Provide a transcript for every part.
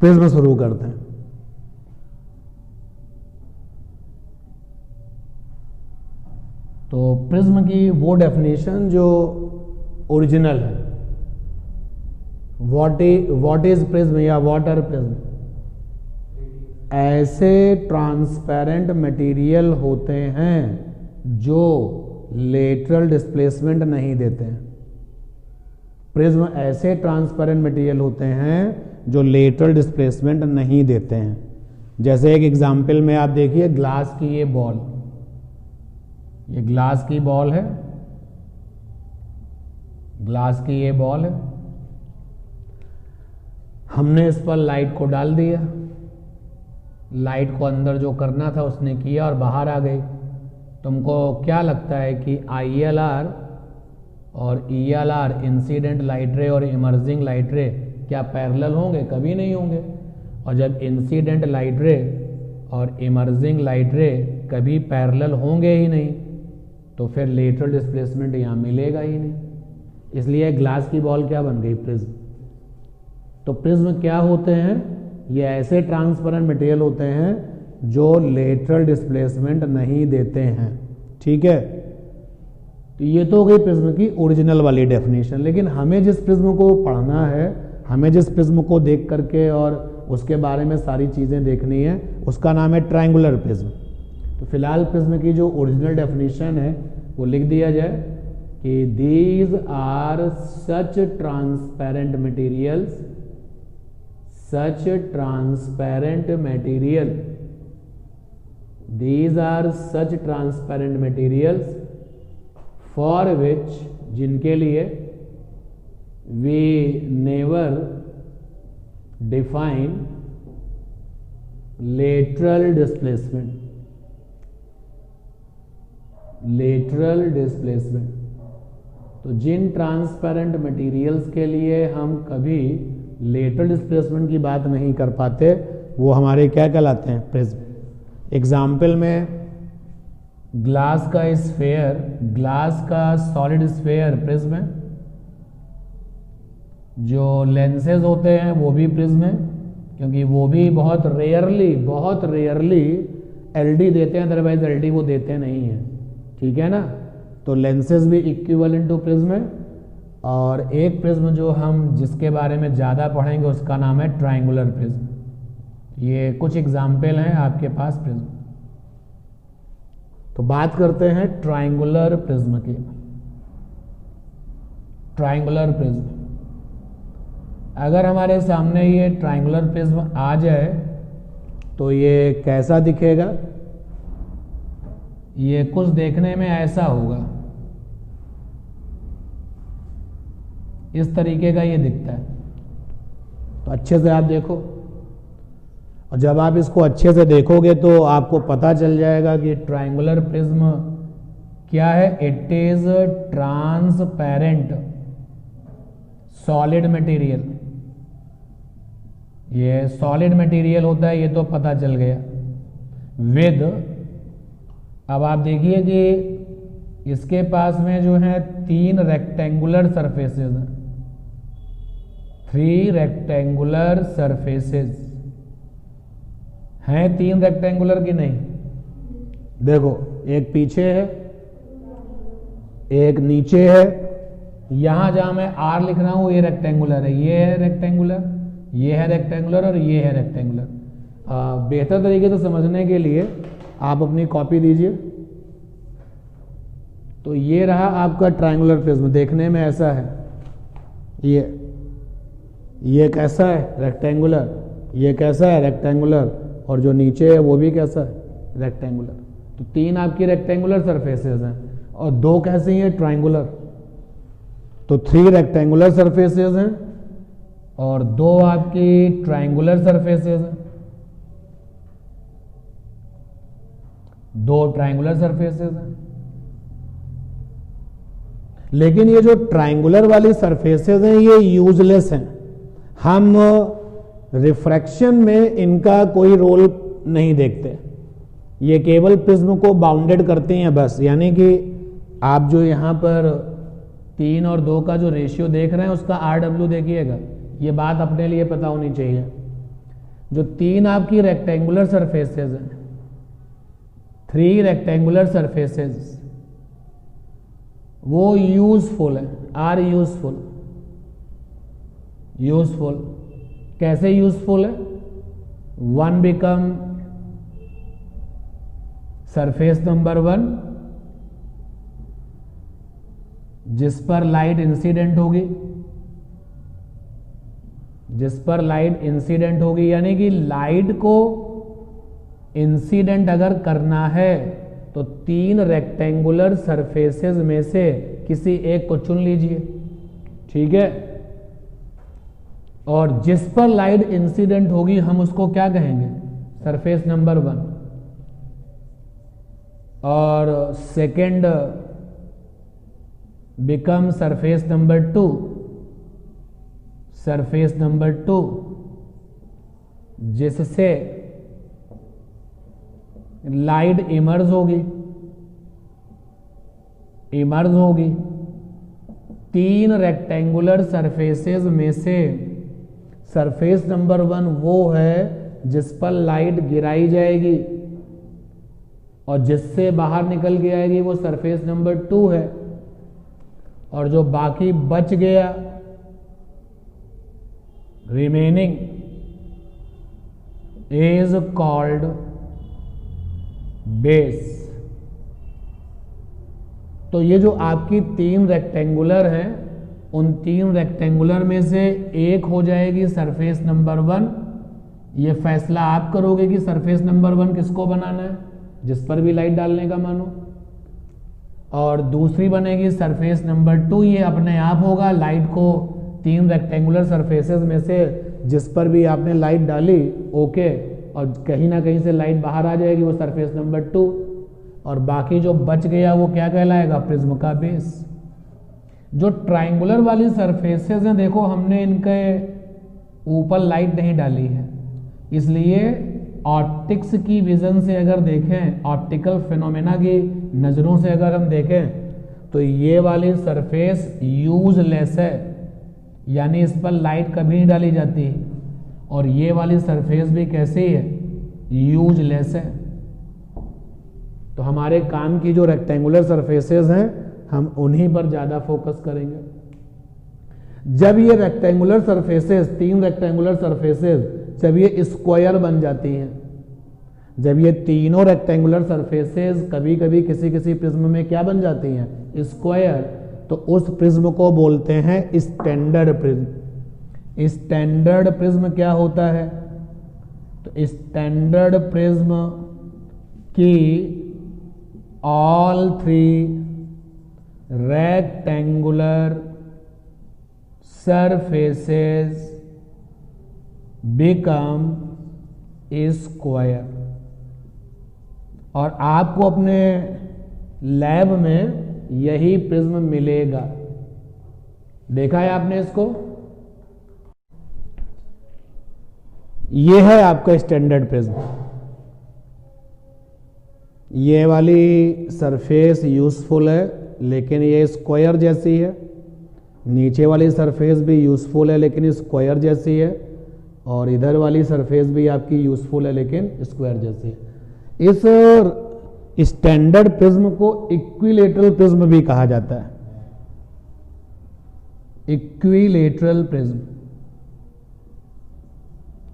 Prism शुरू करते हैं। तो प्रिज्म की वो डेफिनेशन जो ओरिजिनल है, व्हाट इज प्रिज्म या व्हाट आर प्रिज्म, ऐसे ट्रांसपेरेंट मटेरियल होते हैं जो लेटरल डिस्प्लेसमेंट नहीं देते हैं। प्रिज्म ऐसे ट्रांसपेरेंट मटेरियल होते हैं जो लेटरल डिस्प्लेसमेंट नहीं देते हैं। जैसे एक एग्जांपल में आप देखिए, ग्लास की ये बॉल, ये ग्लास की बॉल है, ग्लास की ये बॉल है, हमने इस पर लाइट को डाल दिया, लाइट को अंदर जो करना था उसने किया और बाहर आ गई। तुमको क्या लगता है कि ILR और ELR, इंसिडेंट लाइट रे और इमर्जिंग लाइट रे, क्या पैरेलल होंगे? कभी नहीं होंगे। और जब इंसिडेंट लाइट रे और इमर्जिंग लाइट रे कभी पैरेलल होंगे ही नहीं, तो फिर लेटरल डिस्प्लेसमेंट यहाँ मिलेगा ही नहीं। इसलिए ग्लास की बॉल क्या बन गई? प्रिज्म। तो प्रिज्म क्या होते हैं? ये ऐसे ट्रांसपेरेंट मटेरियल होते हैं जो लेटरल डिस्प्लेसमेंट नहीं देते हैं। ठीक है, तो ये तो हो गई प्रिज्म की ओरिजिनल वाली डेफिनेशन। लेकिन हमें जिस प्रिज्म को पढ़ना है, हमें जिस प्रिज्म को देख करके और उसके बारे में सारी चीज़ें देखनी है, उसका नाम है ट्रायंगुलर प्रिज्म। तो फिलहाल प्रिज्म की जो ओरिजिनल डेफिनेशन है वो लिख दिया जाए कि these are such transparent materials, such transparent material, these are such transparent materials for which, जिनके लिए we never define lateral displacement, lateral displacement। तो जिन ट्रांसपेरेंट मटेरियल्स के लिए हम कभी लेटरल डिस्प्लेसमेंट की बात नहीं कर पाते, वो हमारे क्या कहलाते हैं? प्रिज्म। एग्जाम्पल में ग्लास का स्फेयर, ग्लास का सॉलिड स्फेयर प्रिज्म है। जो लेंसेज होते हैं वो भी प्रिज्म है, क्योंकि वो भी बहुत रेयरली LD देते हैं, अदरवाइज LD वो देते नहीं हैं। ठीक है ना? तो लेंसेज भी इक्विवेलेंट टू प्रिज्म है। और एक प्रिज्म जो हम जिसके बारे में ज़्यादा पढ़ेंगे उसका नाम है ट्रायंगुलर प्रिज्म। ये कुछ एग्जाम्पल हैं आपके पास प्रिज्म। तो बात करते हैं ट्रायंगुलर प्रिज्म की। ट्रायंगुलर प्रिज्म, अगर हमारे सामने ये ट्रायंगुलर प्रिज्म आ जाए तो ये कैसा दिखेगा? ये कुछ देखने में ऐसा होगा, इस तरीके का ये दिखता है। तो अच्छे से आप देखो, और जब आप इसको अच्छे से देखोगे तो आपको पता चल जाएगा कि ट्रायंगुलर प्रिज्म क्या है। It is transparent solid material. ये सॉलिड मटेरियल होता है, ये तो पता चल गया। विद, अब आप देखिए कि इसके पास में जो है 3 रेक्टेंगुलर सरफेसेस हैं, 3 रेक्टेंगुलर सरफेसेस हैं। 3 रेक्टेंगुलर की नहीं, देखो एक पीछे है, एक नीचे है। यहां जहां मैं R लिख रहा हूं ये रेक्टेंगुलर है, ये है रेक्टेंगुलर, ये है रेक्टेंगुलर और ये है रेक्टेंगुलर। बेहतर तरीके से समझने के लिए आप अपनी कॉपी दीजिए। तो ये रहा आपका ट्रायंगुलर प्रिज्म, देखने में ऐसा है। ये कैसा है? रेक्टेंगुलर। ये कैसा है? रेक्टेंगुलर। और जो नीचे है वो भी कैसा है? रेक्टेंगुलर। तो 3 आपकी रेक्टेंगुलर सरफेसेस हैं और 2 कैसी हैं? ट्रायंगुलर। तो 3 रेक्टेंगुलर सरफेसेस हैं और 2 आपकी ट्रायंगुलर सरफेसेस हैं, 2 ट्रायंगुलर सरफेसेस हैं। लेकिन ये जो ट्रायंगुलर वाली सरफेसेस हैं ये यूजलेस हैं। हम रिफ्रैक्शन में इनका कोई रोल नहीं देखते, ये केवल प्रिज्म को बाउंडेड करते हैं बस। यानी कि आप जो यहाँ पर 3 और 2 का जो रेशियो देख रहे हैं उसका RW देखिएगा, ये बात अपने लिए पता होनी चाहिए। जो 3 आपकी रेक्टेंगुलर सरफेसेस हैं, 3 रेक्टेंगुलर सरफेसेस, वो यूजफुल है, आर यूजफुल। यूजफुल कैसे यूजफुल है? 1 बिकम सरफेस नंबर 1 जिस पर लाइट इंसिडेंट होगी, जिस पर लाइट इंसिडेंट होगी, यानी कि लाइट को इंसिडेंट अगर करना है तो 3 रेक्टेंगुलर सरफेसेस में से किसी एक को चुन लीजिए, ठीक है। और जिस पर लाइट इंसिडेंट होगी हम उसको क्या कहेंगे? Surface number 1। और second become surface number 2, surface number 2 जिससे लाइट इमर्ज होगी, इमर्ज होगी। 3 रेक्टेंगुलर सरफेसेस में से सरफेस नंबर 1 वो है जिस पर लाइट गिराई जाएगी और जिससे बाहर निकल के आएगी वो सरफेस नंबर 2 है। और जो बाकी बच गया, रिमेनिंग, इज कॉल्ड बेस। तो ये जो आपकी 3 रेक्टेंगुलर हैं, उन 3 रेक्टेंगुलर में से एक हो जाएगी सरफेस नंबर 1। ये फैसला आप करोगे कि सरफेस नंबर 1 किसको बनाना है, जिस पर भी लाइट डालने का मानो। और दूसरी बनेगी सरफेस नंबर 2, ये अपने आप होगा, लाइट को 3 रेक्टेंगुलर सरफेसेस में से जिस पर भी आपने लाइट डाली, ओके, और कहीं ना कहीं से लाइट बाहर आ जाएगी, वो सरफेस नंबर 2। और बाकी जो बच गया वो क्या कहलाएगा? प्रिज्म का बेस। जो ट्राइंगुलर वाली सरफेसेस हैं, देखो हमने इनके ऊपर लाइट नहीं डाली है, इसलिए ऑप्टिक्स की विजन से अगर देखें, ऑप्टिकल फिनोमेना की नज़रों से अगर हम देखें, तो ये वाली सरफेस यूजलेस है, यानी इस पर लाइट कभी नहीं डाली जाती। और ये वाली सरफेस भी कैसी है? यूजलेस है। तो हमारे काम की जो रेक्टेंगुलर सरफेसेस हैं, हम उन्हीं पर ज़्यादा फोकस करेंगे। जब ये रेक्टेंगुलर सरफेसेस, 3 रेक्टेंगुलर सरफेसेस, जब ये स्क्वायर बन जाती हैं, जब ये तीनों रेक्टेंगुलर सरफेसेस कभी कभी किसी किसी प्रिज्म में क्या बन जाती हैं? स्क्वायर, तो उस प्रिज्म को बोलते हैं स्टैंडर्ड प्रिज्म। स्टैंडर्ड प्रिज्म क्या होता है? तो स्टैंडर्ड प्रिज्म की all 3 rectangular surfaces become square. और आपको अपने लैब में यही प्रिज्म मिलेगा। देखा है आपने इसको? ये है आपका स्टैंडर्ड प्रिज्म। ये वाली सरफेस यूजफुल है लेकिन ये स्क्वायर जैसी है, नीचे वाली सरफेस भी यूजफुल है लेकिन स्क्वायर जैसी है, और इधर वाली सरफेस भी आपकी यूजफुल है लेकिन स्क्वायर जैसी है। इस स्टैंडर्ड प्रिज्म को इक्विलेटरल प्रिज्म भी कहा जाता है। Equilateral prism,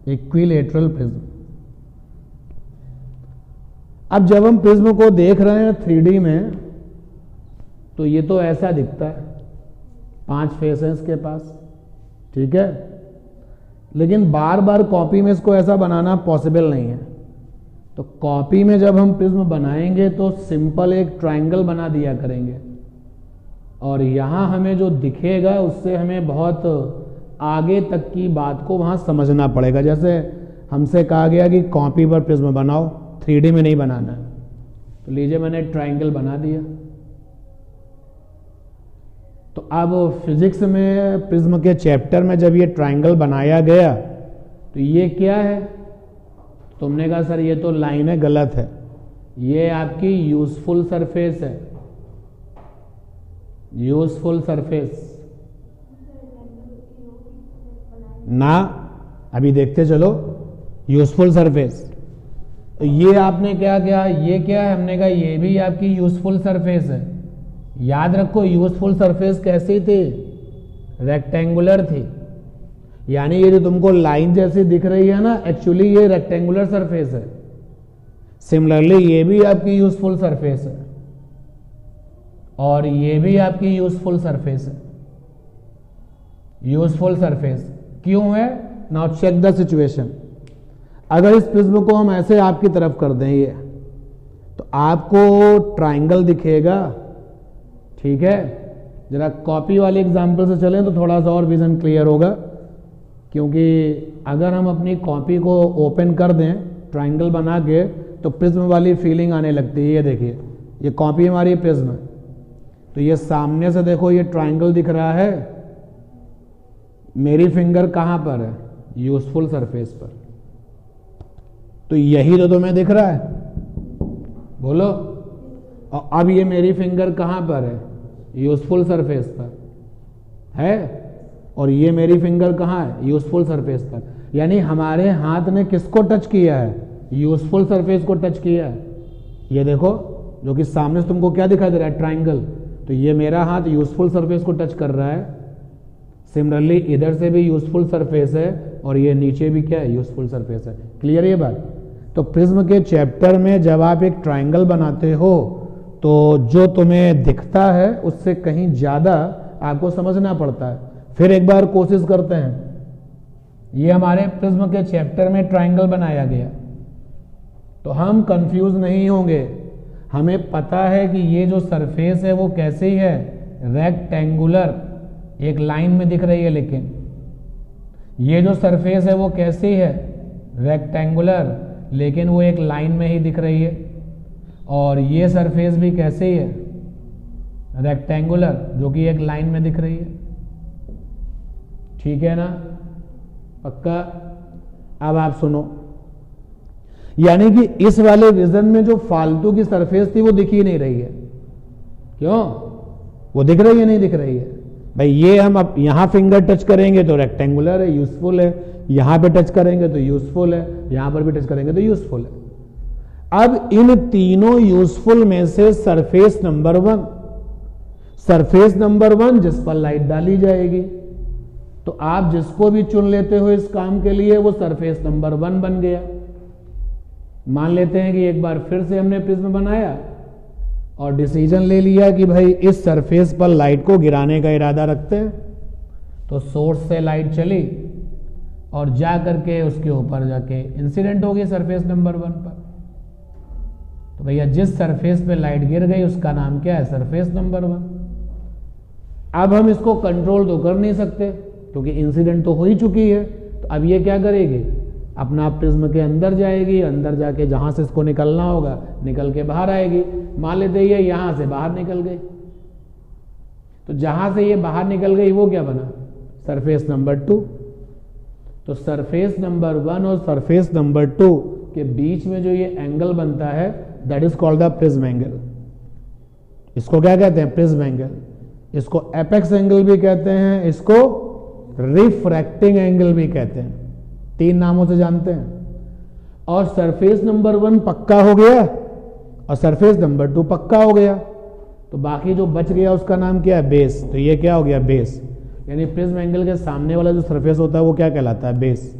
equilateral prism. अब जब हम प्रिज्म को देख रहे हैं 3D में, तो ये तो ऐसा दिखता है, 5 फेस हैं इसके पास, ठीक है। लेकिन बार बार कॉपी में इसको ऐसा बनाना पॉसिबल नहीं है। तो कॉपी में जब हम प्रिज्म बनाएंगे तो सिंपल एक ट्रायंगल बना दिया करेंगे, और यहां हमें जो दिखेगा उससे हमें बहुत आगे तक की बात को वहां समझना पड़ेगा। जैसे हमसे कहा गया कि कॉपी पर प्रिज्म बनाओ, 3D में नहीं बनाना है, तो लीजिए मैंने ट्रायंगल बना दिया। तो अब फिजिक्स में प्रिज्म के चैप्टर में जब ये ट्रायंगल बनाया गया तो ये क्या है? तुमने कहा सर ये तो लाइन है, गलत है, ये आपकी यूजफुल सरफेस है, यूजफुल सरफेस ना। अभी देखते चलो, यूजफुल सरफेस। ये आपने क्या किया, ये क्या है, हमने कहा ये भी आपकी यूजफुल सरफेस है। याद रखो यूजफुल सरफेस कैसी थी, रेक्टेंगुलर थी, यानी ये जो तुमको लाइन जैसी दिख रही है ना, एक्चुअली ये रेक्टेंगुलर सरफेस है। सिमिलरली ये भी आपकी यूजफुल सरफेस है और ये भी आपकी यूजफुल सरफेस है। यूजफुल सरफेस क्यों है? Now check the situation. अगर इस प्रिज्म को हम ऐसे आपकी तरफ कर दें ये, तो आपको ट्राइंगल दिखेगा, ठीक है। जरा कॉपी वाले एग्जांपल से चलें तो थोड़ा सा और विजन क्लियर होगा, क्योंकि अगर हम अपनी कॉपी को ओपन कर दें ट्राइंगल बना के, तो प्रिज्म वाली फीलिंग आने लगती है। ये देखिए, ये कॉपी हमारी प्रिज्म है, तो ये सामने से देखो ये ट्राइंगल दिख रहा है, मेरी फिंगर कहां पर है? यूजफुल सरफेस पर। तो यही तो तुम्हें दिख रहा है, बोलो। और अब ये मेरी फिंगर कहां पर है? यूजफुल सरफेस पर है, और ये मेरी फिंगर कहां है? यूजफुल सरफेस पर। यानी हमारे हाथ ने किसको टच किया है? यूजफुल सरफेस को टच किया है। ये देखो, जो कि सामने से तुमको क्या दिखाई दे रहा है? ट्राइंगल। तो ये मेरा हाथ यूजफुल सरफेस को टच कर रहा है। सिमिलरली इधर से भी यूजफुल सरफेस है और ये नीचे भी क्या है? यूजफुल सरफेस है। क्लियर ये बात? तो प्रिज्म के चैप्टर में जब आप एक ट्राइंगल बनाते हो तो जो तुम्हें दिखता है उससे कहीं ज्यादा आपको समझना पड़ता है। फिर एक बार कोशिश करते हैं। ये हमारे प्रिज्म के चैप्टर में ट्राइंगल बनाया गया, तो हम कंफ्यूज नहीं होंगे। हमें पता है कि ये जो सरफेस है वो कैसी है? रेक्टेंगुलर, एक लाइन में दिख रही है। लेकिन ये जो सरफेस है वो कैसी है? रेक्टेंगुलर, लेकिन वो एक लाइन में ही दिख रही है। और ये सरफेस भी कैसी है? रेक्टेंगुलर, जो कि एक लाइन में दिख रही है। ठीक है ना? पक्का? अब आप सुनो, यानी कि इस वाले विजन में जो फालतू की सरफेस थी वो दिख ही नहीं रही है। क्यों? वो दिख रही है? नहीं दिख रही है भाई। ये हम अब यहां फिंगर टच करेंगे तो रेक्टेंगुलर है, यूजफुल है, यहां पे टच करेंगे तो यूजफुल है, यहां पर भी टच करेंगे तो यूजफुल है। अब इन तीनों यूजफुल में से सरफेस नंबर वन जिस पर लाइट डाली जाएगी, तो आप जिसको भी चुन लेते हो इस काम के लिए वो सरफेस नंबर 1 बन गया। मान लेते हैं कि एक बार फिर से हमने प्रिज्म बनाया और डिसीजन ले लिया कि भाई इस सरफेस पर लाइट को गिराने का इरादा रखते हैं। तो सोर्स से लाइट चली और जा करके उसके ऊपर जाके इंसिडेंट हो गई सरफेस नंबर 1 पर। तो भैया जिस सरफेस पे लाइट गिर गई उसका नाम क्या है? Surface number 1। अब हम इसको कंट्रोल तो कर नहीं सकते क्योंकि इंसिडेंट तो हो ही चुकी है। तो अब ये क्या करेगी? अपना प्रिज्म के अंदर जाएगी, अंदर जाके जहां से इसको निकलना होगा निकल के बाहर आएगी। मान लेते ये यहां से बाहर निकल गई, तो जहां से ये बाहर निकल गई वो क्या बना? Surface number 2। तो सरफेस नंबर 1 और सरफेस नंबर 2 के बीच में जो ये एंगल बनता है that is called the prism angle. इसको क्या कहते हैं? Prism angle. इसको एपेक्स एंगल भी कहते हैं, इसको रिफ्रैक्टिंग एंगल भी कहते हैं। 3 नामों से जानते हैं। और सरफेस नंबर 1 पक्का हो गया और सरफेस नंबर 2 पक्का हो गया, तो बाकी जो बच गया उसका नाम क्या है? बेस। तो ये क्या हो गया? बेस। यानी प्रिज्म एंगल के सामने वाला जो सरफेस होता है वो क्या कहलाता है? बेस।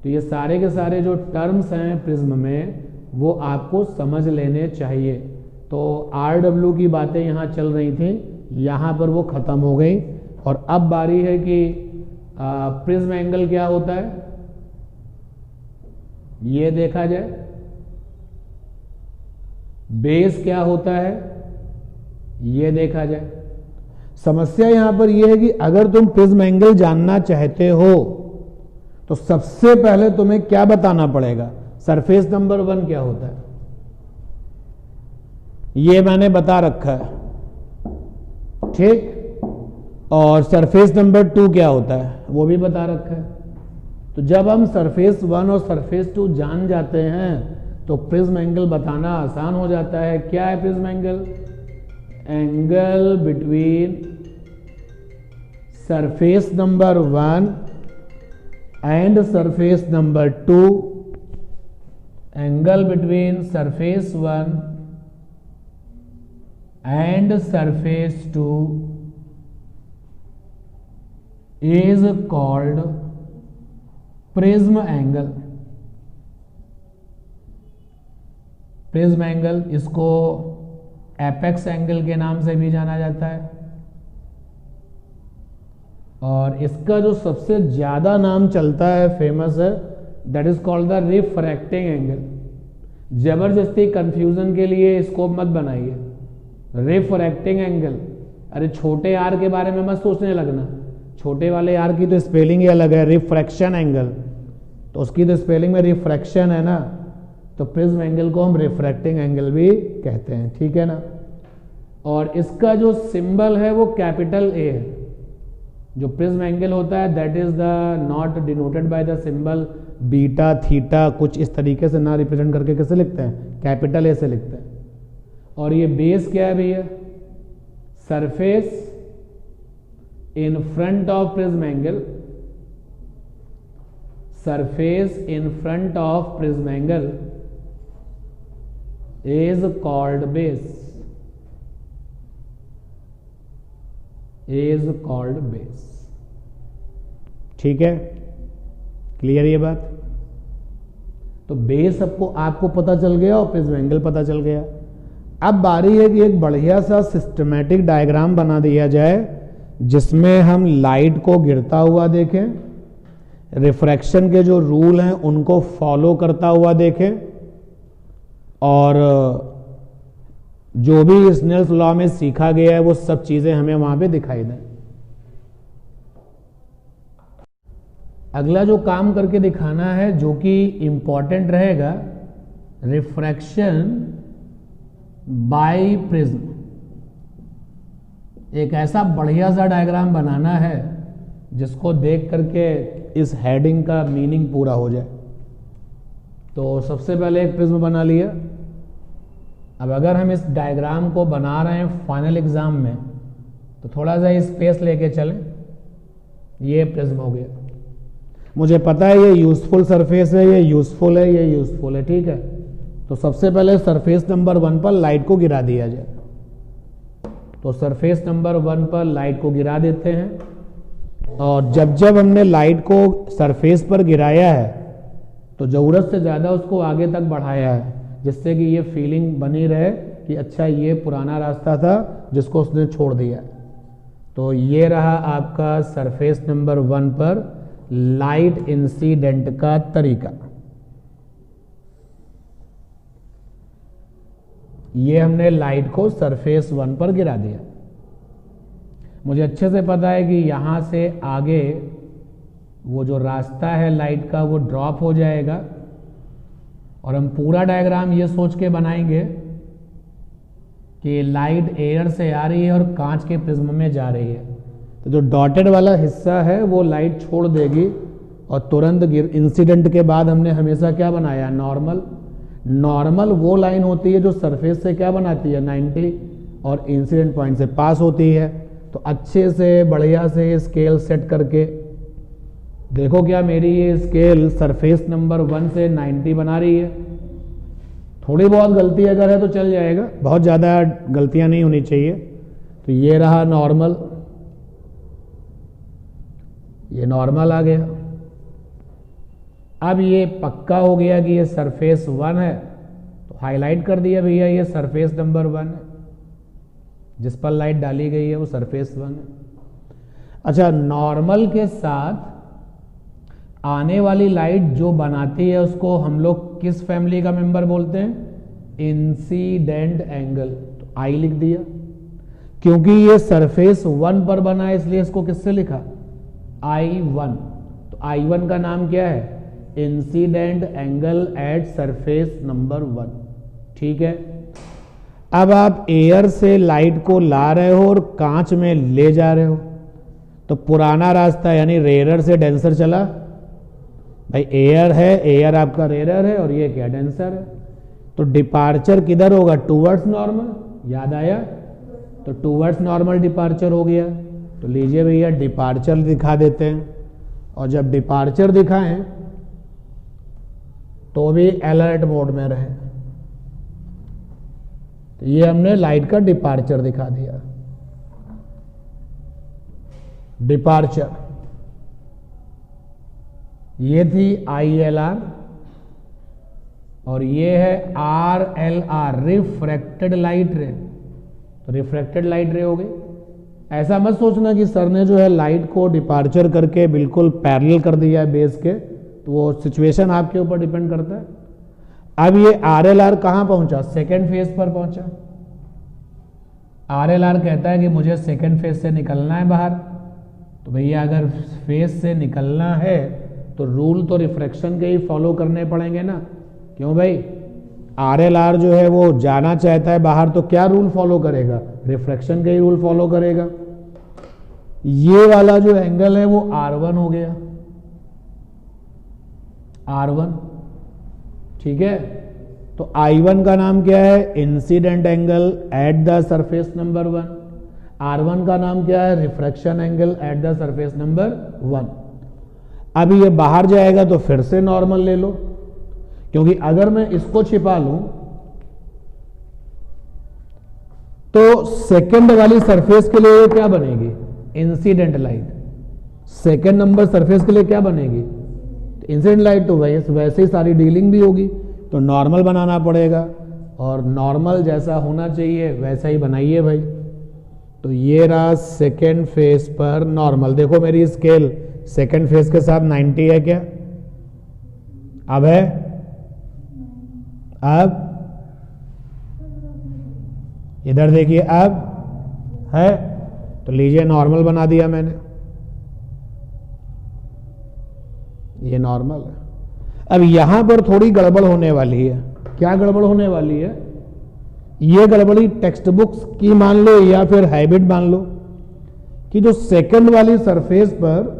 तो ये सारे के सारे जो टर्म्स हैं प्रिज्म में वो आपको समझ लेने चाहिए। तो RW की बातें यहां चल रही थी, यहां पर वो खत्म हो गई। और अब बारी है कि प्रिज्म एंगल क्या होता है ये देखा जाए, बेस क्या होता है ये देखा जाए। समस्या यहां पर यह है कि अगर तुम प्रिज्म एंगल जानना चाहते हो तो सबसे पहले तुम्हें क्या बताना पड़ेगा? सरफेस नंबर 1 क्या होता है ये मैंने बता रखा है, ठीक। और सरफेस नंबर 2 क्या होता है वो भी बता रखा है। तो जब हम सरफेस 1 और सरफेस 2 जान जाते हैं तो प्रिज्म एंगल बताना आसान हो जाता है। क्या है prism angle? Angle between surface number 1 and surface number 2 angle between surface 1 and surface 2 is called prism angle. Prism angle, इसको एपेक्स एंगल के नाम से भी जाना जाता है, और इसका जो सबसे ज्यादा नाम चलता है, फेमस है, that is called the refracting angle. जबरदस्ती कंफ्यूजन के लिए स्कोप मत बनाइए। रिफ्रैक्टिंग एंगल, अरे छोटे आर के बारे में मत सोचने लगना, छोटे वाले आर की तो स्पेलिंग ही अलग है, रिफ्रैक्शन एंगल, तो उसकी तो स्पेलिंग में रिफ्रैक्शन है ना, तो प्रिज्म एंगल को हम रिफ्रैक्टिंग एंगल भी कहते हैं, ठीक है ना। और इसका जो सिंबल है वो कैपिटल ए है। जो प्रिज्म एंगल होता है that is the not denoted by the symbol beta theta, कुछ इस तरीके से ना रिप्रेजेंट करके कैसे लिखते हैं, कैपिटल ए से लिखते हैं। और ये बेस क्या है भैया, surface in front of prism angle, surface in front of prism angle is called base, is called base, ठीक है, क्लियर ये बात। तो बेस आपको पता चल गया और प्रिज्म एंगल पता चल गया। अब बारी है कि एक बढ़िया सा सिस्टमैटिक डायग्राम बना दिया जाए जिसमें हम लाइट को गिरता हुआ देखें, रिफ्रैक्शन के जो रूल हैं उनको फॉलो करता हुआ देखें, और जो भी स्नेल्स लॉ में सीखा गया है वो सब चीजें हमें वहां पे दिखाई दें। अगला जो काम करके दिखाना है जो कि इंपॉर्टेंट रहेगा, रिफ्रैक्शन बाय प्रिज्म। एक ऐसा बढ़िया सा डायग्राम बनाना है जिसको देख करके इस हेडिंग का मीनिंग पूरा हो जाए। तो सबसे पहले एक प्रिज्म बना लिया। अब अगर हम इस डायग्राम को बना रहे हैं फाइनल एग्जाम में तो थोड़ा सा स्पेस लेके चलें। ये प्रिज्म हो गया, मुझे पता है ये यूजफुल सरफेस है, ये यूजफुल है, ये यूजफुल है, ठीक है। तो सबसे पहले सरफेस नंबर 1 पर लाइट को गिरा दिया जाए। तो सरफेस नंबर 1 पर लाइट को गिरा देते हैं, और जब जब हमने लाइट को सरफेस पर गिराया है तो जरूरत से ज़्यादा उसको आगे तक बढ़ाया है, जिससे कि ये फीलिंग बनी रहे कि अच्छा ये पुराना रास्ता था जिसको उसने छोड़ दिया। तो ये रहा आपका सरफेस नंबर 1 पर लाइट इंसिडेंट का तरीका। ये हमने लाइट को सरफेस 1 पर गिरा दिया। मुझे अच्छे से पता है कि यहां से आगे वो जो रास्ता है लाइट का वो ड्रॉप हो जाएगा, और हम पूरा डायग्राम ये सोच के बनाएंगे कि लाइट एयर से आ रही है और कांच के प्रिज्म में जा रही है। तो जो डॉटेड वाला हिस्सा है वो लाइट छोड़ देगी और तुरंत इंसिडेंट के बाद हमने हमेशा क्या बनाया, नॉर्मल। नॉर्मल वो लाइन होती है जो सरफेस से क्या बनाती है, 90, और इंसिडेंट पॉइंट से पास होती है। तो अच्छे से बढ़िया से स्केल सेट करके देखो क्या मेरी ये स्केल सरफेस नंबर 1 से 90 बना रही है। थोड़ी बहुत गलती अगर है तो चल जाएगा, बहुत ज़्यादा गलतियां नहीं होनी चाहिए। तो ये रहा नॉर्मल, ये नॉर्मल आ गया। अब ये पक्का हो गया कि ये सरफेस 1 है, तो हाईलाइट कर दिया भैया ये सरफेस नंबर 1 है, जिस पर लाइट डाली गई है वो सरफेस 1 है। अच्छा, नॉर्मल के साथ आने वाली लाइट जो बनाती है उसको हम लोग किस फैमिली का मेंबर बोलते हैं, इंसिडेंट एंगल। तो आई लिख दिया, क्योंकि ये सरफेस 1 पर बना है इसलिए इसको किससे लिखा, I1। तो I1 का नाम क्या है, incident angle at surface number 1, ठीक है। अब आप एयर से लाइट को ला रहे हो और कांच में ले जा रहे हो, तो पुराना रास्ता यानी रेयरर से डेंसर चला। भाई एयर है, एयर आपका रेयरर है और ये क्या, डेंसर है। तो डिपार्चर किधर होगा, टूवर्ड्स नॉर्मल, याद आया। तो टूवर्ड्स नॉर्मल डिपार्चर हो गया। तो लीजिए भैया डिपार्चर दिखा देते हैं, और जब डिपार्चर दिखाएं तो भी अलर्ट मोड में रहे। तो ये हमने लाइट का डिपार्चर दिखा दिया। डिपार्चर ये थी ILR और ये है RLR, रिफ्रैक्टेड लाइट रे। तो रिफ्रैक्टेड लाइट रे हो गई। ऐसा मत सोचना कि सर ने जो है लाइट को डिपार्चर करके बिल्कुल पैरेलल कर दिया है बेस के, तो वो सिचुएशन आपके ऊपर डिपेंड करता है। अब ये RLR कहां पहुंचा? सेकेंड फेज पर पहुंचा। RLR कहता है कि मुझे सेकेंड फेज से निकलना है बाहर। तो भैया अगर फेज से निकलना है तो रूल तो रिफ्रैक्शन के ही फॉलो करने पड़ेंगे ना। क्यों भाई? RLR जो है वो जाना चाहता है बाहर, तो क्या रूल फॉलो करेगा? रिफ्रैक्शन के ही रूल फॉलो करेगा। ये वाला जो एंगल है वो R1 हो गया, R1, ठीक है। तो I1 का नाम क्या है? Incident angle at the surface number 1। R1 का नाम क्या है? Refraction angle at the surface number 1। अब ये बाहर जाएगा तो फिर से नॉर्मल ले लो, क्योंकि अगर मैं इसको छिपा लूं तो सेकंड वाली सरफेस के लिए क्या बनेगी? Incident light. Second number surface के लिए क्या बनेगी? Incident light. तो वैसे ही सारी डीलिंग भी होगी, तो नॉर्मल बनाना पड़ेगा, और नॉर्मल जैसा होना चाहिए वैसा ही बनाइए भाई। तो ये रहा सेकेंड फेज पर नॉर्मल। देखो मेरी स्केल सेकेंड फेज के साथ 90 है क्या? अब है? अब इधर देखिए, अब है। तो लीजिए नॉर्मल बना दिया मैंने, ये नॉर्मल है। अब यहां पर थोड़ी गड़बड़ होने वाली है। क्या गड़बड़ होने वाली है? ये गड़बड़ी टेक्स्ट बुक्स की मान लो या फिर हैबिट मान लो कि जो सेकंड वाली सरफेस पर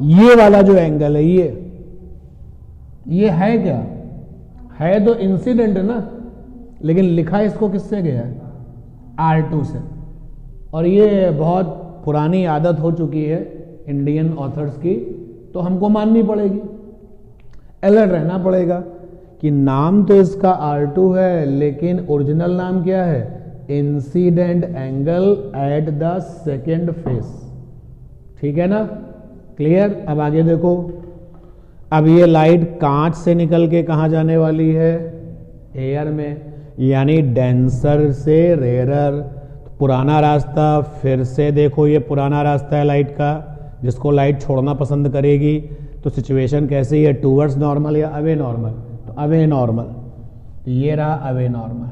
ये वाला जो एंगल है, ये है क्या? है तो इंसिडेंट है ना, लेकिन लिखा इसको किससे गया है? R2 से। और ये बहुत पुरानी आदत हो चुकी है इंडियन ऑथर्स की, तो हमको माननी पड़ेगी, अलर्ट रहना पड़ेगा कि नाम तो इसका R2 है, लेकिन ओरिजिनल नाम क्या है? Incident angle at the second face. ठीक है ना? क्लियर? अब आगे देखो। अब ये लाइट कांच से निकल के कहां जाने वाली है? एयर में, यानी डेंसर से रेयरर। पुराना रास्ता फिर से देखो, ये पुराना रास्ता है लाइट का, जिसको लाइट छोड़ना पसंद करेगी। तो सिचुएशन कैसी है? टूवर्ड्स नॉर्मल या अवे नॉर्मल? तो अवे नॉर्मल। ये रहा अवे नॉर्मल।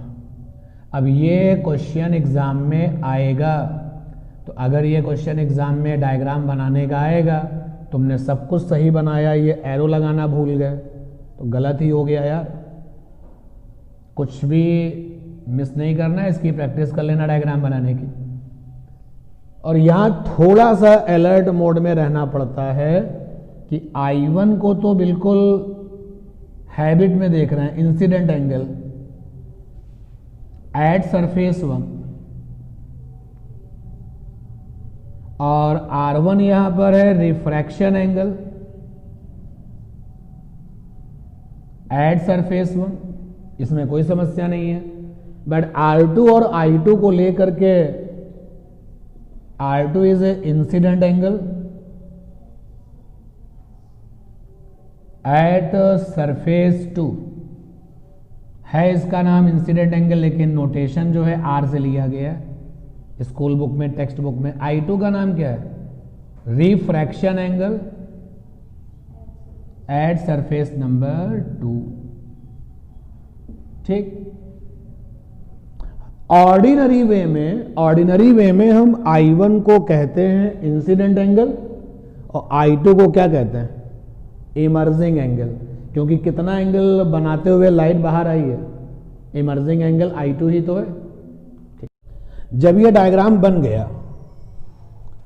अब ये क्वेश्चन एग्जाम में आएगा, तो अगर ये क्वेश्चन एग्जाम में डायग्राम बनाने का आएगा, तुमने सब कुछ सही बनाया, ये एरो लगाना भूल गए, तो गलत ही हो गया यार। कुछ भी मिस नहीं करना है, इसकी प्रैक्टिस कर लेना डायग्राम बनाने की। और यहां थोड़ा सा अलर्ट मोड में रहना पड़ता है कि I1 को तो बिल्कुल हैबिट में देख रहे हैं, इंसिडेंट एंगल एट सरफेस 1, और R1 यहां पर है रिफ्रैक्शन एंगल एट सरफेस 1। इसमें कोई समस्या नहीं है। बट R2 और I2 को लेकर के, R2 is a incident angle at surface 2 है, इसका नाम इंसिडेंट एंगल, लेकिन नोटेशन जो है R से लिया गया है स्कूल बुक में, टेक्स्ट बुक में। I2 का नाम क्या है? Refraction angle at surface number 2। ठीक। ऑर्डिनरी वे में हम I1 को कहते हैं इंसिडेंट एंगल, और I2 को क्या कहते हैं? इमर्जिंग एंगल, क्योंकि कितना एंगल बनाते हुए लाइट बाहर आई है? इमर्जिंग एंगल I2 ही तो है। जब ये डायग्राम बन गया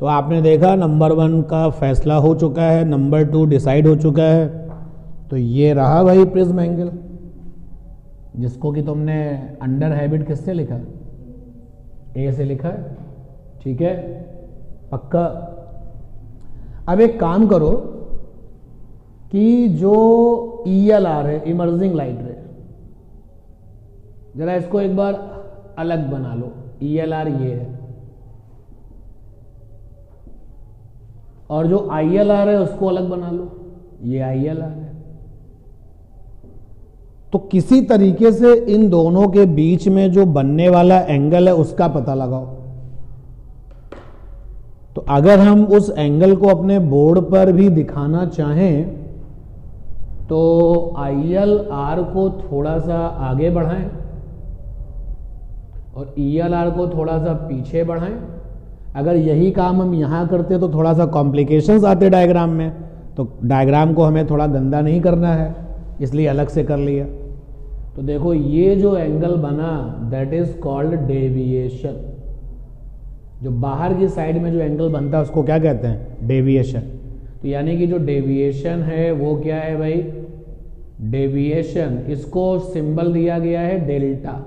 तो आपने देखा नंबर 1 का फैसला हो चुका है, नंबर 2 डिसाइड हो चुका है। तो ये रहा भाई प्रिज्म एंगल, जिसको कि तुमने अंडर हैबिट किससे लिखा? ए से लिखा है। ठीक है, पक्का। अब एक काम करो, कि जो ELR है, इमर्जिंग लाइट रे, जरा इसको एक बार अलग बना लो। ELR ये है और जो ILR है उसको अलग बना लो, ये ILR है। तो किसी तरीके से इन दोनों के बीच में जो बनने वाला एंगल है उसका पता लगाओ। तो अगर हम उस एंगल को अपने बोर्ड पर भी दिखाना चाहें तो ILR को थोड़ा सा आगे बढ़ाएं और ELR को थोड़ा सा पीछे बढ़ाएं। अगर यही काम हम यहां करते तो थोड़ा सा कॉम्प्लिकेशंस आते डायग्राम में, तो डायग्राम को हमें थोड़ा गंदा नहीं करना है, इसलिए अलग से कर लिया। तो देखो ये जो एंगल बना दैट इज कॉल्ड डेविएशन। जो बाहर की साइड में जो एंगल बनता है उसको क्या कहते हैं? डेविएशन। तो यानी कि जो डेविएशन है वो क्या है भाई? डेविएशन। इसको सिंबल दिया गया है डेल्टा।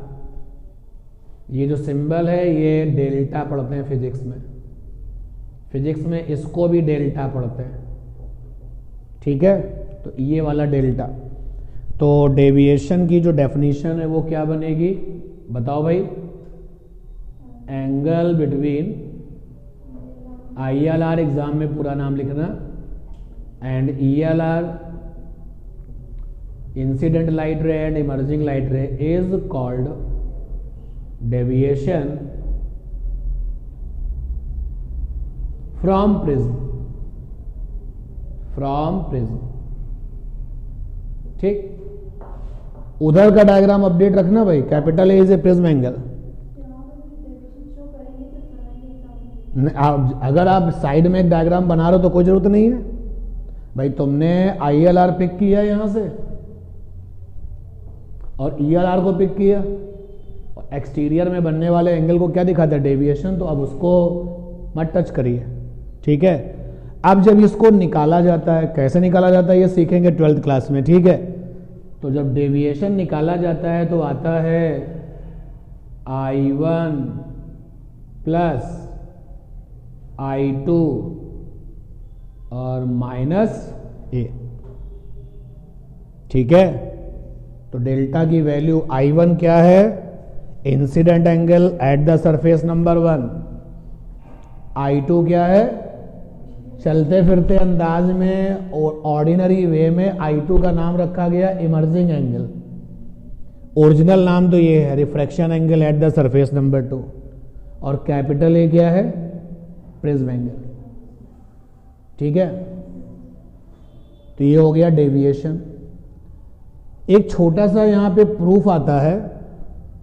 ये जो सिंबल है ये डेल्टा पढ़ते हैं फिजिक्स में। फिजिक्स में इसको भी डेल्टा पढ़ते हैं, ठीक है? तो ये वाला डेल्टा। तो डेविएशन की जो डेफिनेशन है वो क्या बनेगी बताओ भाई? एंगल बिटवीन ILR, एग्जाम में पूरा नाम लिखना, एंड ELR, इंसिडेंट लाइट रे एंड इमर्जिंग लाइट रे, is called deviation from prism. From prism, ठीक? उधर का डायग्राम अपडेट रखना भाई। Capital A is a prism angle. अगर आप साइड में एक डायग्राम बना रहे हो तो कोई जरूरत नहीं है भाई। तुमने ILR पिक किया यहां से और ELR को पिक किया, एक्सटीरियर में बनने वाले एंगल को क्या दिखाता है? डेविएशन। तो अब उसको मत टच करिए, ठीक है? अब जब इसको निकाला जाता है, कैसे निकाला जाता है ये सीखेंगे 12th क्लास में, ठीक है? तो जब डेविएशन निकाला जाता है तो आता है I1 प्लस I2 और माइनस A, ठीक है? तो डेल्टा की वैल्यू I1 क्या है? Incident angle at the surface number 1। I2 क्या है? चलते फिरते अंदाज में और ऑर्डिनरी वे में I2 का नाम रखा गया इमर्जिंग एंगल। ओरिजिनल नाम तो ये है refraction angle at the surface number 2। और कैपिटल ए क्या है? प्रिज्म एंगल, ठीक है? तो ये हो गया डेविएशन। एक छोटा सा यहां पे प्रूफ आता है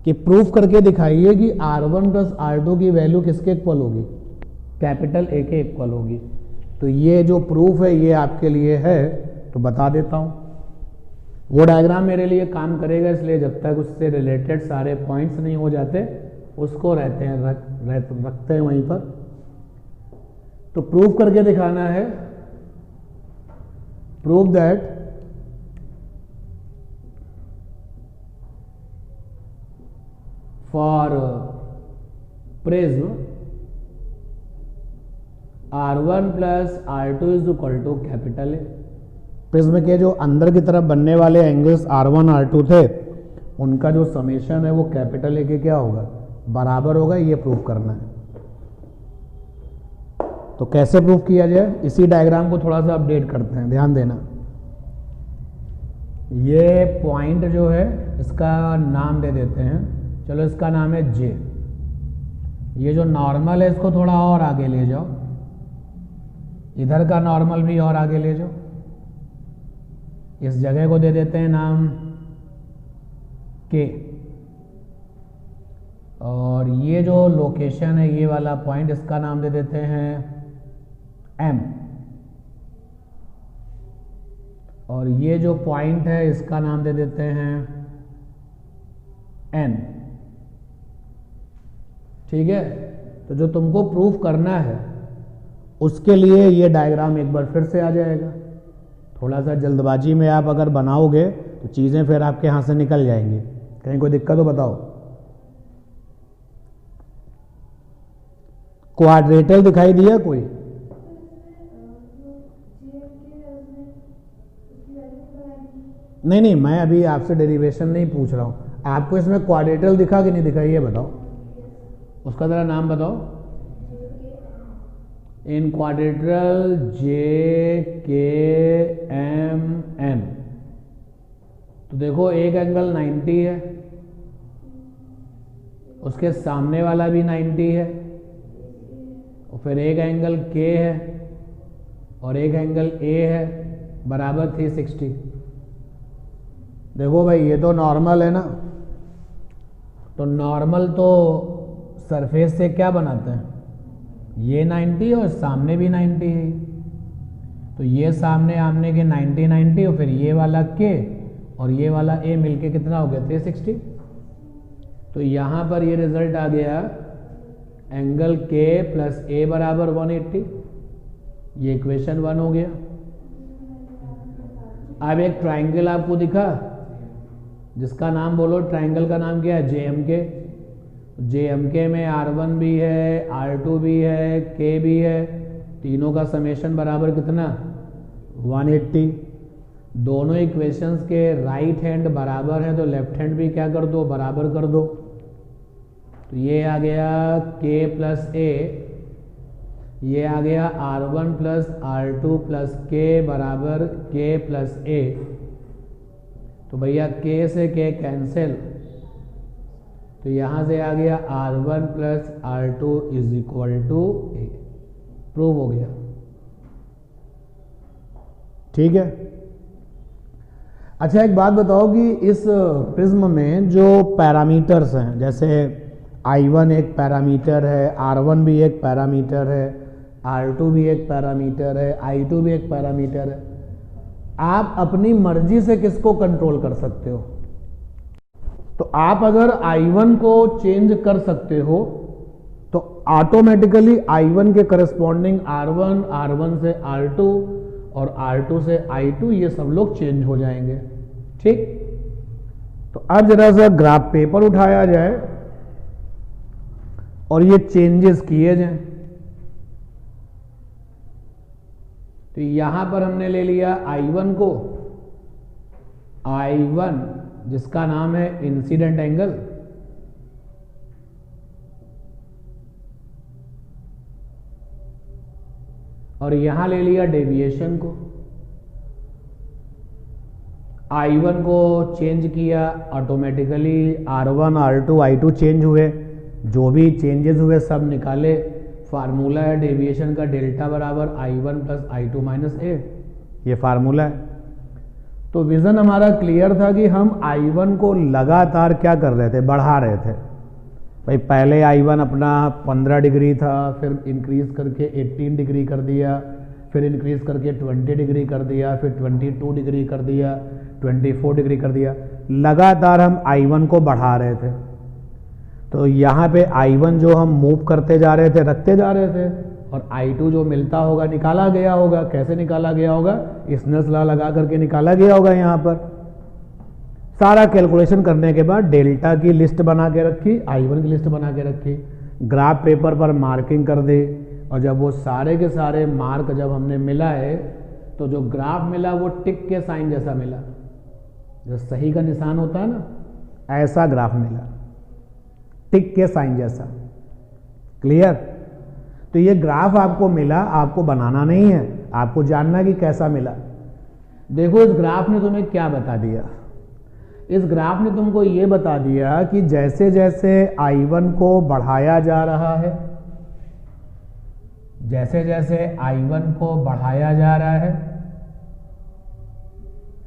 कि प्रूफ करके दिखाइए कि R1 प्लस R2 की वैल्यू किसके इक्वल होगी? कैपिटल ए के इक्वल होगी। तो ये जो प्रूफ है ये आपके लिए है, तो बता देता हूं। वो डायग्राम मेरे लिए काम करेगा, इसलिए जब तक उससे रिलेटेड सारे पॉइंट्स नहीं हो जाते उसको रखते हैं वहीं पर। तो प्रूफ करके दिखाना है, prove that for prism R1 plus R2 is equal to capital A. Prism के जो अंदर की तरफ बनने वाले एंगल्स R1 R2 थे उनका जो समेशन है वो कैपिटल ए के क्या होगा? बराबर होगा। ये प्रूफ करना है। तो कैसे प्रूफ किया जाए? इसी डायग्राम को थोड़ा सा अपडेट करते हैं, ध्यान देना। ये पॉइंट जो है इसका नाम दे देते हैं, चलो इसका नाम है J। ये जो नॉर्मल है इसको थोड़ा और आगे ले जाओ, इधर का नॉर्मल भी और आगे ले जाओ। इस जगह को दे देते हैं नाम K। और ये जो लोकेशन है ये वाला पॉइंट, इसका नाम दे देते हैं M। और ये जो पॉइंट है इसका नाम दे देते हैं N, ठीक है? तो जो तुमको प्रूफ करना है उसके लिए ये डायग्राम एक बार फिर से आ जाएगा। थोड़ा सा जल्दबाजी में आप अगर बनाओगे तो चीजें फिर आपके हाथ से निकल जाएंगी। कहीं कोई दिक्कत हो बताओ? क्वाड्रेटल दिखाई दिया कोई? नहीं नहीं, मैं अभी आपसे डेरिवेशन नहीं पूछ रहा हूँ। आपको इसमें क्वाड्रेटरल दिखा कि नहीं दिखा ये बताओ, उसका ज़रा नाम बताओ। इन क्वाड्रेटरल जे के एम एन, तो देखो एक एंगल 90 है, उसके सामने वाला भी 90 है, और फिर एक एंगल के है और एक एंगल ए है, बराबर 360। देखो भाई ये तो नॉर्मल है ना, तो नॉर्मल तो सरफेस से क्या बनाते हैं, ये 90 और सामने भी 90 है, तो ये सामने आमने के 90 90 और फिर ये वाला के और ये वाला ए मिलके कितना हो गया 360। तो यहाँ पर ये रिजल्ट आ गया एंगल के प्लस ए बराबर 180, ये इक्वेशन 1 हो गया। अब एक ट्राइंगल आपको दिखा जिसका नाम बोलो, ट्राइंगल का नाम क्या है, JMK। JMK में R1 भी है, R2 भी है, K भी है, तीनों का समेशन बराबर कितना 180। दोनों इक्वेशंस के राइट हैंड बराबर है तो लेफ्ट हैंड भी क्या कर दो, बराबर कर दो। तो ये आ गया K प्लस A, ये आ गया R1 plus R2 plus K बराबर K प्लस A। तो भैया K से K कैंसिल, तो यहां से आ गया R1 plus R2 is equal to A। Prove हो गया, ठीक है। अच्छा एक बात बताओ कि इस प्रिज्म में जो पैरामीटर्स हैं, जैसे I1 एक पैरामीटर है, R1 भी एक पैरामीटर है, R2 भी एक पैरामीटर है, I2 भी एक पैरामीटर है, आप अपनी मर्जी से किसको कंट्रोल कर सकते हो। तो आप अगर I1 को चेंज कर सकते हो तो ऑटोमेटिकली I1 के करस्पॉन्डिंग R1, R1 से R2 और R2 से I2 ये सब लोग चेंज हो जाएंगे, ठीक। तो अब जरा सा ग्राफ पेपर उठाया जाए और ये चेंजेस किए जाएं। तो यहां पर हमने ले लिया I1 को, I1 जिसका नाम है इंसिडेंट एंगल, और यहां ले लिया डेविएशन को। I1 को चेंज किया automatically, R1 R2 I2 change हुए, जो भी चेंजेस हुए सब निकाले। फार्मूला है डेविएशन का, डेल्टा बराबर I1 plus I2 minus A, ये फार्मूला है। तो विजन हमारा क्लियर था कि हम I1 को लगातार क्या कर रहे थे, बढ़ा रहे थे। भाई पहले I1 अपना 15 डिग्री था, फिर इंक्रीज करके 18 डिग्री कर दिया, फिर इंक्रीज करके 20 डिग्री कर दिया, फिर 22 डिग्री कर दिया, 24 डिग्री कर दिया। लगातार हम I1 को बढ़ा रहे थे। तो यहाँ पे I1 जो हम मूव करते जा रहे थे, रखते जा रहे थे, और I2 जो मिलता होगा निकाला गया होगा। कैसे निकाला गया होगा, स्नेल्स लॉ लगा करके निकाला गया होगा। यहाँ पर सारा कैलकुलेशन करने के बाद डेल्टा की लिस्ट बना के रखी, I1 की लिस्ट बना के रखी, ग्राफ पेपर पर मार्किंग कर दी, और जब वो सारे के सारे मार्क जब हमने मिलाए तो जो ग्राफ मिला वो टिक के साइन जैसा मिला, जो सही का निशान होता है ना, ऐसा ग्राफ मिला, टिक के साइन जैसा। क्लियर। तो ये ग्राफ आपको मिला, आपको बनाना नहीं है, आपको जानना कि कैसा मिला। देखो इस ग्राफ ने तुम्हें क्या बता दिया, इस ग्राफ ने तुमको ये बता दिया कि जैसे जैसे I1 को बढ़ाया जा रहा है, जैसे जैसे I1 को बढ़ाया जा रहा है,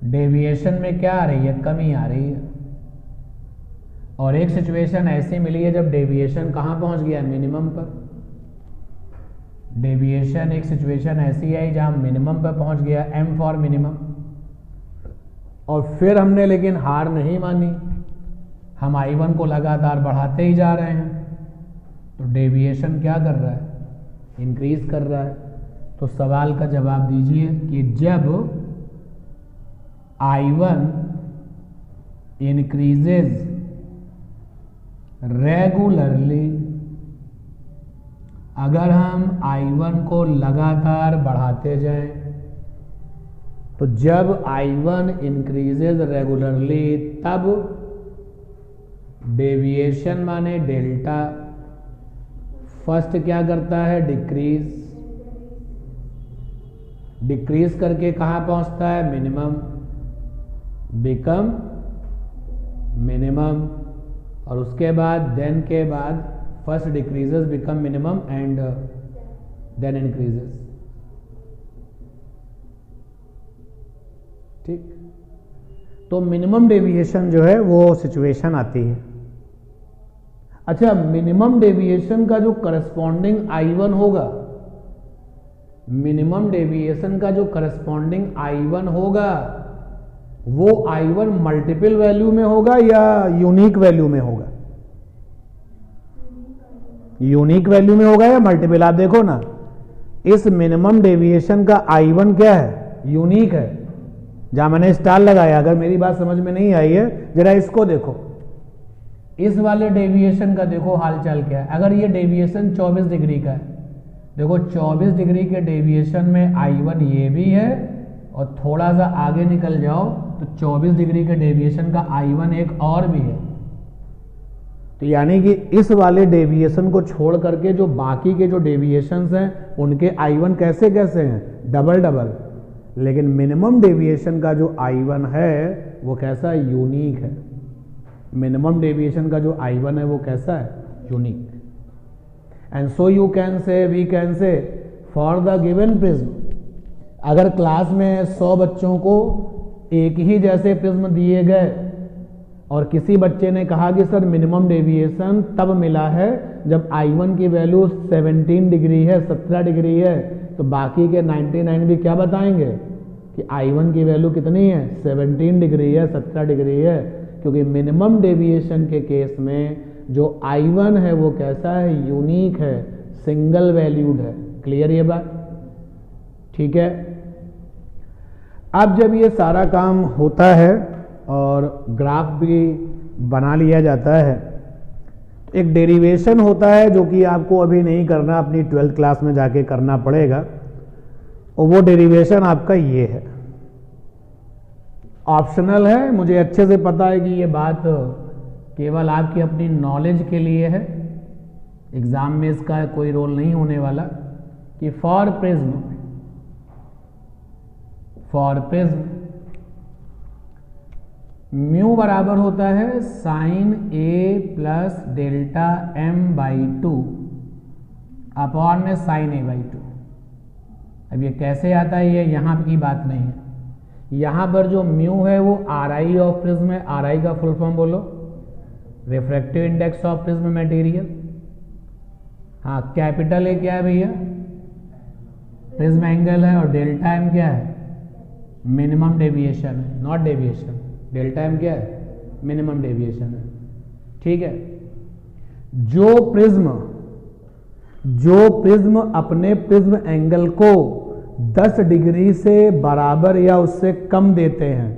डेविएशन में क्या आ रही है, कमी आ रही है। और एक सिचुएशन ऐसी मिली है जब डेविएशन कहां पहुंच गया, मिनिमम पर। डेविएशन एक सिचुएशन ऐसी आई जहां मिनिमम पर पहुंच गया, M फॉर मिनिमम। और फिर हमने लेकिन हार नहीं मानी, हम I1 को लगातार बढ़ाते ही जा रहे हैं। तो डेविएशन क्या कर रहा है, इंक्रीज कर रहा है। तो सवाल का जवाब दीजिए कि जब I1 इंक्रीजेज रेगुलरली, अगर हम I1 को लगातार बढ़ाते जाएं तो जब I1 इंक्रीजेज रेगुलरली तब डेविएशन माने डेल्टा फर्स्ट क्या करता है, डिक्रीज करके कहां पहुंचता है, मिनिमम, बिकम मिनिमम, और उसके बाद देन के बाद first decreases become minimum and then increases. ठीक, तो मिनिमम डेविएशन जो है वो सिचुएशन आती है। अच्छा, मिनिमम डेविएशन का जो करस्पॉन्डिंग I1 होगा, मिनिमम डेविएशन का जो करस्पॉन्डिंग I1 होगा वो I1 मल्टीपल वैल्यू में होगा या यूनिक वैल्यू में होगा? यूनिक वैल्यू में होगा या मल्टीपल? आप देखो ना, इस मिनिमम डेविएशन का I1 क्या है, यूनिक है। जहां मैंने स्टार लगाया, अगर मेरी बात समझ में नहीं आई है जरा इसको देखो, इस वाले डेविएशन का देखो हालचाल क्या है। अगर ये डेविएशन 24 डिग्री का है, देखो 24 डिग्री के डेविएशन में I1 ये भी है, और थोड़ा सा आगे निकल जाओ तो 24 डिग्री के डेविएशन का I1 एक और भी है। तो यानी कि इस वाले डेविएशन को छोड़ करके जो बाकी के जो डेविएशंस हैं उनके I1 कैसे कैसे हैं, डबल डबल। लेकिन मिनिमम डेविएशन का जो I1 है वो कैसा है, यूनिक है। मिनिमम डेविएशन का जो I1 है वो कैसा है, unique. And so you can say, we can say, for the given prism, अगर क्लास में 100 बच्चों को एक ही जैसे प्रिज्म दिए गए और किसी बच्चे ने कहा कि सर मिनिमम डेविएशन तब मिला है जब I1 की वैल्यू 17 डिग्री है, 17 डिग्री है, तो बाकी के 99 भी क्या बताएंगे कि I1 की वैल्यू कितनी है, 17 डिग्री है, 17 डिग्री है। क्योंकि मिनिमम डेविएशन के केस में जो I1 है वो कैसा है, यूनिक है, सिंगल वैल्यूड है। क्लियर ये बात? ठीक है। अब जब ये सारा काम होता है और ग्राफ भी बना लिया जाता है, एक डेरिवेशन होता है जो कि आपको अभी नहीं करना, अपनी 12th क्लास में जाके करना पड़ेगा, और वो डेरिवेशन आपका ये है, ऑप्शनल है। मुझे अच्छे से पता है कि ये बात केवल आपकी अपनी नॉलेज के लिए है, एग्जाम में इसका कोई रोल नहीं होने वाला। कि फॉर प्रिज्म म्यू बराबर होता है sine A plus delta M by 2 upon में साइन ए बाई 2। अब ये कैसे आता है, ये यहाँ की बात नहीं है। यहाँ पर जो म्यू है वो RI ऑफ प्रिज्म है। RI का फुल फॉर्म बोलो, refractive index of prism material. हाँ, कैपिटल ए क्या है भैया, प्रिज्म एंगल है, और डेल्टा एम क्या है, मिनिमम डेविएशन है, नॉट डेविएशन। डेल्टा एम क्या है, मिनिमम डेविएशन है। ठीक है। जो प्रिज्म अपने प्रिज्म एंगल को 10 डिग्री से बराबर या उससे कम देते हैं,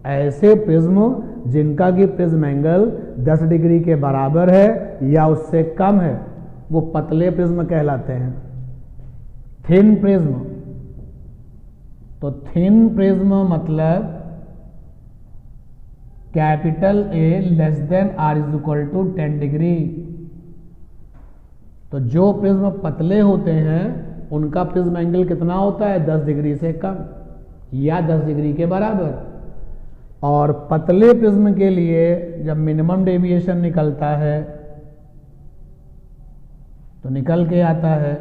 ऐसे प्रिज्म जिनका कि प्रिज्म एंगल 10 डिग्री के बराबर है या उससे कम है, वो पतले प्रिज्म कहलाते हैं। थिन प्रिज्म, तो थिन प्रिज्म मतलब capital A less than R is equal to 10 degree. तो जो प्रिज्म पतले होते हैं उनका प्रिज्म एंगल कितना होता है, 10 डिग्री से कम या 10 डिग्री के बराबर। और पतले प्रिज्म के लिए जब मिनिमम डेविएशन निकलता है तो निकल के आता है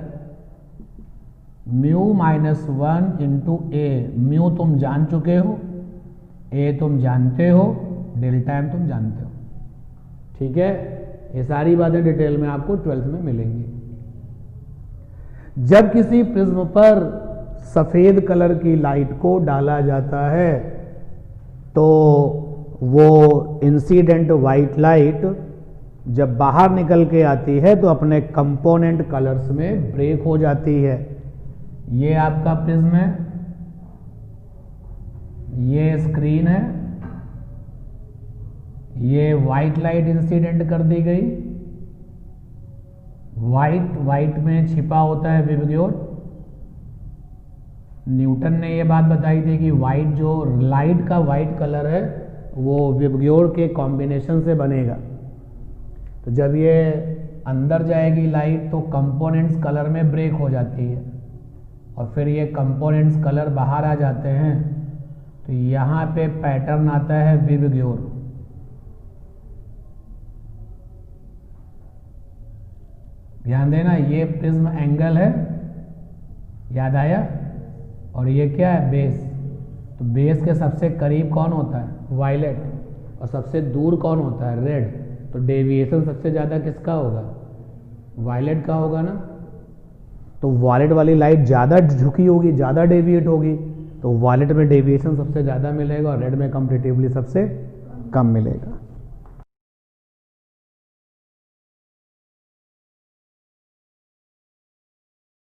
म्यू माइनस 1 इंटू ए। म्यू तुम जान चुके हो, ए तुम जानते हो, डेल्टा एम तुम जानते हो। ठीक है, ये सारी बातें डिटेल में आपको 12th में मिलेंगी। जब किसी प्रिज्म पर सफेद कलर की लाइट को डाला जाता है तो वो इंसिडेंट वाइट लाइट जब बाहर निकल के आती है तो अपने कंपोनेंट कलर्स में ब्रेक हो जाती है। ये आपका प्रिज्म है, ये स्क्रीन है, ये वाइट लाइट इंसिडेंट कर दी गई, वाइट में छिपा होता है विबग्योर, न्यूटन ने ये बात बताई थी कि वाइट जो लाइट का वाइट कलर है वो विबग्योर के कॉम्बिनेशन से बनेगा। तो जब ये अंदर जाएगी लाइट तो कंपोनेंट्स कलर में ब्रेक हो जाती है और फिर ये कंपोनेंट्स कलर बाहर आ जाते हैं। तो यहाँ पे पैटर्न आता है विबग्योर। ध्यान देना, ये प्रिज्म एंगल है, याद आया, और ये क्या है, बेस। तो बेस के सबसे करीब कौन होता है, वायलेट, और सबसे दूर कौन होता है, रेड। तो डेविएशन सबसे ज़्यादा किसका होगा, वायलेट का होगा ना। तो वायलेट वाली लाइट ज़्यादा झुकी होगी, ज़्यादा डेविएट होगी, तो वायलेट में डेविएशन सबसे ज़्यादा मिलेगा और रेड में कंपैरेटिवली सबसे कम मिलेगा।